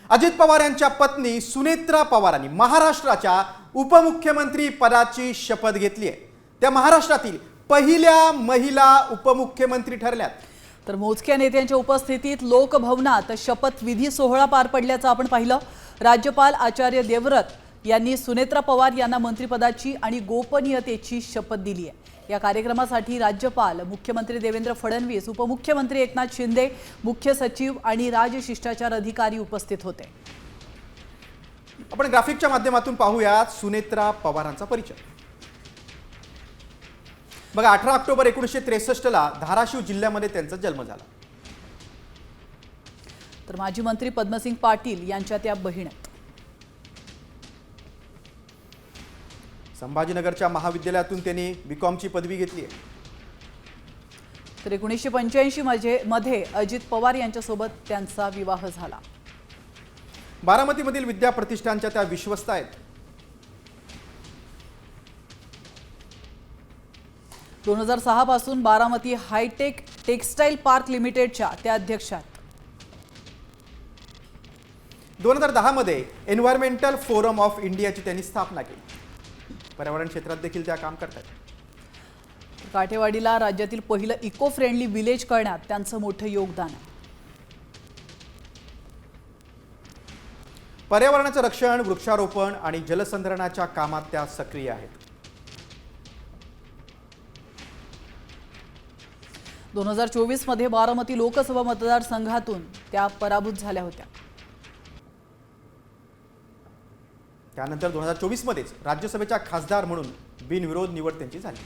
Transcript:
अजित पवार यांच्या पत्नी सुनेत्रा पवारांनी महाराष्ट्राच्या उपमुख्यमंत्री पदाची शपथ घेतली आहे। त्या महाराष्ट्रातील पहिल्या महिला उपमुख्यमंत्री ठरल्यात। तर मोजक्या नेत्यांच्या उपस्थितीत लोकभवनात शपथविधी सोहळा पार पडल्याचं आपण पाहिलं। राज्यपाल आचार्य देवव्रत यांनी सुनेत्रा पवार यांना मंत्रिपदाची आणि गोपनीयतेची शपथ दिली आहे। या कार्यक्रमासाठी राज्यपाल, मुख्यमंत्री देवेंद्र फडणवीस, उपमुख्यमंत्री एकनाथ शिंदे, मुख्य सचिव आणि राजशिष्टाचार अधिकारी उपस्थित होते। आपण ग्राफिकच्या माध्यमातून पाहूयात सुनेत्रा पवारांचा परिचय। बघा, 18 ऑक्टोबर 1963 ला धाराशिव जिल्ह्यामध्ये त्यांचा जन्म झाला। तर माजी मंत्री पद्मसिंग पाटील यांच्या त्या बहीण आहेत। संभाजीनगरच्या महाविद्यालयातून त्यांनी बीकॉमची पदवी घेतली आहे। तर 1985 मध्ये अजित पवार यांच्यासोबत त्यांचा विवाह झाला। बारामतीमधील विद्या प्रतिष्ठानच्या त्या विश्वस्त आहेत। 2006 पासून बारामती हायटेक टेक्सटाईल पार्क लिमिटेडच्या त्या अध्यक्ष आहेत। 2010 मध्ये एन्व्हायरमेंटल फोरम ऑफ इंडियाची त्यांनी स्थापना केली। पर्यावरण क्षेत्रात देखील त्या काम करतात। काठेवाडीला राज्यातील पहिलं इको फ्रेंडली विलेज करण्यात त्यांचं मोठं योगदान आहे। पर्यावरणाचं रक्षण, वृक्षारोपण आणि जलसंधारणाच्या कामात त्या सक्रिय आहेत। 2024 मध्ये बारामती लोकसभा मतदारसंघातून त्या पराभूत झाल्या होत्या। त्यानंतर 2024 मध्येच राज्यसभेच्या खासदार म्हणून बिनविरोध निवड त्यांची झाली।